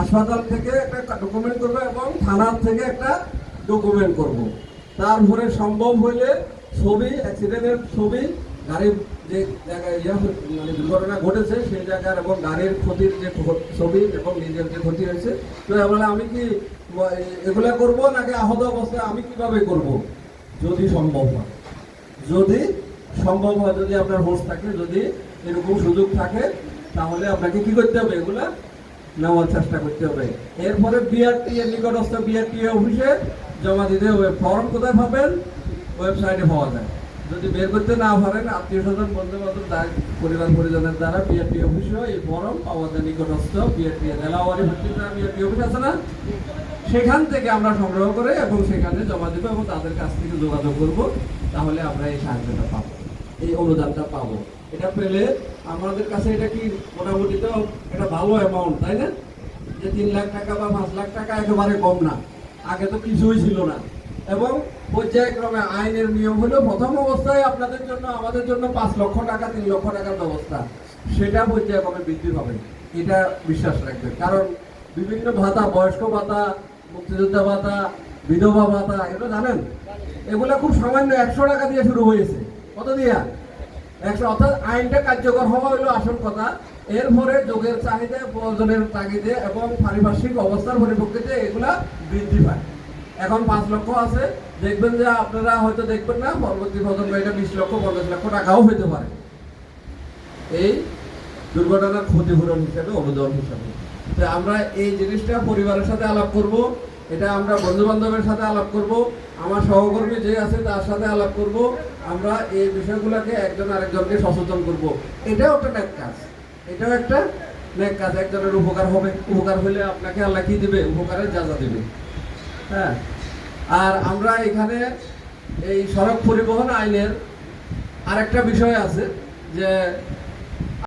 হাসপাতাল থেকে একটা ডকুমেন্ট করব এবং থানার থেকে একটা ডকুমেন্ট করব। তারপরে সম্ভব হইলে ছবি, অ্যাক্সিডেন্টের ছবি, গাড়ির যে জায়গায় মানে দুর্ঘটনা ঘটেছে সেই জায়গার এবং গাড়ির ক্ষতির যে ছবি এবং নিজের যে ক্ষতি হয়েছে, তো এবার আমি কি এগুলা করব নাকি আহত অবস্থায় আমি কিভাবে করব? যদি সম্ভব হয়, যদি সম্ভব হয়, যদি আপনার হোশ থাকে, যদি এরকম সুযোগ থাকে, তাহলে আপনাকে কি করতে হবে? এগুলা নেওয়ার চেষ্টা করতে হবে। এরপরে বিআরটি এর নিকটস্থ বিআরটি অফিসে জমা দিতে হবে। ফর্ম কোথায় পাবেন? ওয়েবসাইটে পাওয়া যায়। যদি বের করতে না পারেন, আত্মীয় স্বজন, বন্ধু বান্ধব, পরিবার পরিজনের দ্বারা বিআরটি অফিসেও এই ফর্ম পাওয়া যায়। নিকটস্থ বিআরটি এলাওয়ারি বিআরটি অফিস আছে না, সেখান থেকে আমরা সংগ্রহ করে এবং সেখানে জমা দেবো এবং তাদের কাছ থেকে যোগাযোগ করব। তাহলে আমরা এই সাহায্যটা পাবো, এই অনুদানটা পাবো। এটা পেলে আমাদের কাছে এটা কি মোটামুটি তো এটা ভালো অ্যামাউন্ট, তাই না? যে 3 লাখ টাকা বা 5 লাখ টাকা একেবারে কম না। আগে তো কিছুই ছিল না। এবং পর্যায়ক্রমে আইনের নিয়ম হলো প্রথম অবস্থায় আপনাদের জন্য, আমাদের জন্য 5 লক্ষ টাকা, 3 লক্ষ টাকার ব্যবস্থা, সেটা পর্যায়ক্রমে বৃদ্ধি পাবে, এটা বিশ্বাস রাখবেন। কারণ বিভিন্ন ভাতা, বয়স্ক ভাতা, মুক্তিযোদ্ধা ভাতা, বিধবা ভাতা, এগুলো জানেন, এগুলা খুব সামান্য 100 টাকা দিয়ে শুরু হয়েছে। কত দিয়া? 100। অর্থাৎ আইনটা কার্যকর হওয়া হলো আসল কথা। এরপরে যোগের চাহিদা, প্রয়োজনের তাগিদে এবং পারিপার্শ্বিক অবস্থার পরিপ্রেক্ষিতে এগুলা বৃদ্ধি পায়। এখন 5 লক্ষ আছে, দেখবেন যে আপনারা হয়তো দেখবেন না, পরবর্তী প্রজন্ম এটা 20 লক্ষ, 50 লক্ষ টাকাও হইতে পারে, এই দুর্ঘটনার ক্ষতিপূরণ হিসেবে, অনুদান হিসাবে। তো আমরা এই জিনিসটা পরিবারের সাথে আলাপ করব, এটা আমরা বন্ধু বান্ধবের সাথে আলাপ করব, আমার সহকর্মী যে আছে তার সাথে আলাপ করব। আমরা এই বিষয়গুলোকে একজন আরেকজনকে সচেতন করব। এটাও একটা নেক কাজ, এটাও একটা নেক কাজ। একজনের উপকার হবে, উপকার হলে আপনাকে আল্লাহ কি দিবে? উপকারের যাজা দিবে। হ্যাঁ। আর আমরা এখানে এই সড়ক পরিবহন আইনের আরেকটা বিষয় আছে যে